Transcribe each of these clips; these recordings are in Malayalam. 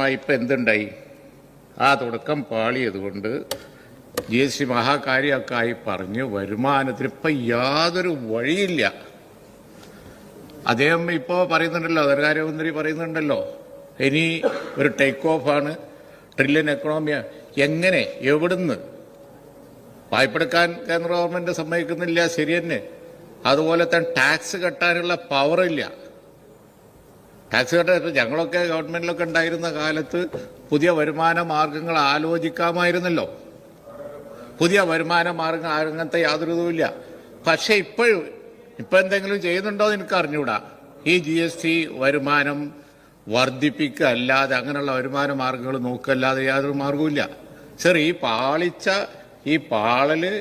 ഇപ്പം എന്തുണ്ടായി? ആ തുടക്കം പാളിയതുകൊണ്ട് GST മഹാകാര്യമൊക്കെ ആയി പറഞ്ഞ് വരുമാനത്തിന് ഇപ്പം യാതൊരു വഴിയില്ല. അദ്ദേഹം ഇപ്പോൾ പറയുന്നുണ്ടല്ലോ, ധനകാര്യമന്ത്രി പറയുന്നുണ്ടല്ലോ, ഇനി ഒരു ടേക്ക് ഓഫാണ്, ട്രില്യൺ എക്കണോമിയ. എങ്ങനെ, എവിടുന്ന്? വായ്പെടുക്കാൻ കേന്ദ്ര ഗവൺമെൻറ് സമ്മതിക്കുന്നില്ല, ശരി തന്നെ. അതുപോലെ തന്നെ ടാക്സ് കെട്ടാനുള്ള പവറില്ല. ടാക്സ് കെട്ടാൻ ഇപ്പം ഞങ്ങളൊക്കെ ഗവൺമെൻറ്റിലൊക്കെ ഉണ്ടായിരുന്ന കാലത്ത് പുതിയ വരുമാന മാർഗങ്ങൾ ആലോചിക്കാമായിരുന്നല്ലോ. പുതിയ വരുമാന മാർഗം അങ്ങനത്തെ യാതൊരു ഇതുമില്ല. പക്ഷേ ഇപ്പം എന്തെങ്കിലും ചെയ്യുന്നുണ്ടോ എന്ന് എനിക്ക് അറിഞ്ഞൂടാ. ഈ GST വരുമാനം വർദ്ധിപ്പിക്കുക അല്ലാതെ അങ്ങനെയുള്ള വരുമാന മാർഗങ്ങൾ നോക്കല്ലാതെ യാതൊരു മാർഗവുമില്ല. സർ, ഈ പാളല്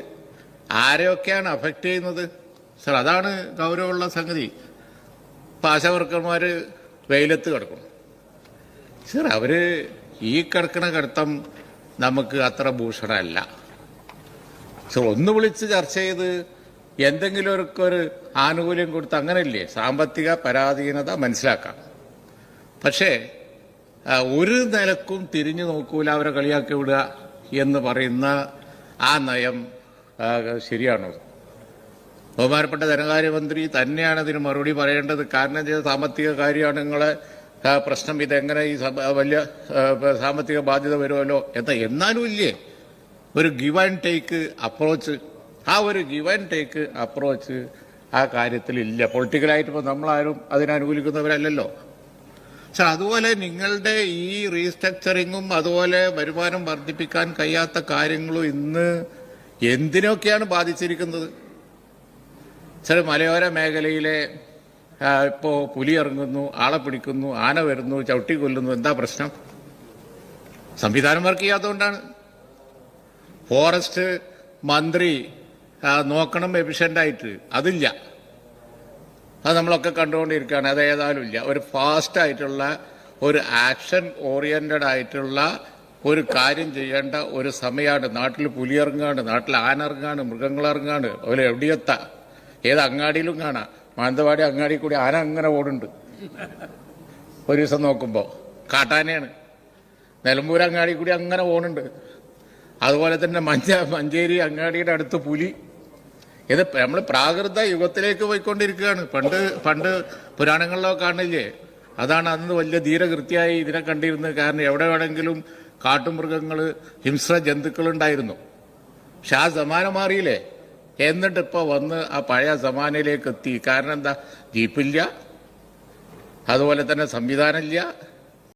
ആരെയൊക്കെയാണ് അഫക്റ്റ് ചെയ്യുന്നത്? സർ, അതാണ് ഗൗരവമുള്ള സംഗതി. ആശാവർക്കർമാർ വെയിലത്ത് കിടക്കണം. സർ, അവർ ഈ കിടക്കണ കിടത്തം നമുക്ക് അത്ര ഭൂഷണമല്ല. സർ, ഒന്ന് വിളിച്ച് ചർച്ച ചെയ്ത് എന്തെങ്കിലും ഒരു ആനുകൂല്യം കൊടുത്ത് അങ്ങനെയല്ലേ സാമ്പത്തിക പരാധീനത മനസ്സിലാക്കാം. പക്ഷേ ഒരു നിലക്കും തിരിഞ്ഞു നോക്കൂല, അവരെ കളിയാക്കി വിടുക എന്ന് പറയുന്ന ആ നയം ശരിയാണോ? ബഹുമാനപ്പെട്ട ധനകാര്യമന്ത്രി തന്നെയാണ് അതിന് മറുപടി പറയേണ്ടത്. കാരണം സാമ്പത്തിക കാര്യമാണ് നിങ്ങളെ പ്രശ്നം. ഇതെങ്ങനെ ഈ വലിയ സാമ്പത്തിക ബാധ്യത വരുമല്ലോ എന്നാലും ഇല്ലേ ഒരു ഗിവ് ആൻഡ് ടേക്ക് അപ്രോച്ച്? ആ ഒരു ഗിവ് ആൻഡ് ടേക്ക് അപ്രോച്ച് ആ കാര്യത്തിലില്ല. പൊളിറ്റിക്കലായിട്ട് ഇപ്പോൾ നമ്മളാരും അതിനനുകൂലിക്കുന്നവരല്ലല്ലോ. പക്ഷെ അതുപോലെ നിങ്ങളുടെ ഈ റീസ്ട്രക്ചറിങ്ങും അതുപോലെ വരുമാനം വർദ്ധിപ്പിക്കാൻ കഴിയാത്ത കാര്യങ്ങളും ഇന്ന് എന്തിനൊക്കെയാണ് ബാധിച്ചിരിക്കുന്നത്? ചില മലയോര മേഖലയിലെ ഇപ്പോൾ പുലി ഇറങ്ങുന്നു, ആളെ പിടിക്കുന്നു, ആന വരുന്നു, ചവിട്ടി കൊല്ലുന്നു. എന്താ പ്രശ്നം? സംവിധാനം വർക്ക് ചെയ്യാത്തതുകൊണ്ടാണ്. ഫോറസ്റ്റ് മന്ത്രി നോക്കണം എഫിഷ്യൻ്റായിട്ട്, അതില്ല. അത് നമ്മളൊക്കെ കണ്ടുകൊണ്ടിരിക്കുകയാണ്. അത് ഏതായാലും ഇല്ല. ഒരു ഫാസ്റ്റായിട്ടുള്ള ഒരു ആക്ഷൻ ഓറിയൻറ്റഡ് ആയിട്ടുള്ള ഒരു കാര്യം ചെയ്യേണ്ട ഒരു സമയമാണ്. നാട്ടിൽ പുലി ഇറങ്ങാണ്, നാട്ടിൽ ആന ഇറങ്ങാണ്, മൃഗങ്ങളിറങ്ങാണ്. അതുപോലെ എവിടെയെത്താ ഏത് അങ്ങാടിയിലും കാണാം. മാനന്തവാടി അങ്ങാടി കൂടി ആന അങ്ങനെ ഓടുന്നുണ്ട്. ഒരു ദിവസം നോക്കുമ്പോൾ കാട്ടാനയാണ്. നിലമ്പൂർ അങ്ങാടി കൂടി അങ്ങനെ ഓടുന്നുണ്ട്. അതുപോലെ തന്നെ മഞ്ചേരി അങ്ങാടിയുടെ അടുത്ത് പുലി. ഇത് നമ്മൾ പ്രാകൃത യുഗത്തിലേക്ക് പോയിക്കൊണ്ടിരിക്കുകയാണ്. പണ്ട് പുരാണങ്ങളിലൊക്കെ കാണില്ലേ, അതാണ് അന്ന് വലിയ ധീരകൃത്യമായി ഇതിനെ കണ്ടിരുന്നത്. കാരണം എവിടെ വേണമെങ്കിലും കാട്ടുമൃഗങ്ങൾ, ഹിംസ്ര ജന്തുക്കളുണ്ടായിരുന്നു. പക്ഷെ ആ സമാനം മാറിയില്ലേ? എന്നിട്ടിപ്പോൾ വന്ന് ആ പഴയ സമാനയിലേക്ക് എത്തി. കാരണം എന്താ? ജീപ്പില്ല, അതുപോലെ തന്നെ സംവിധാനമില്ല,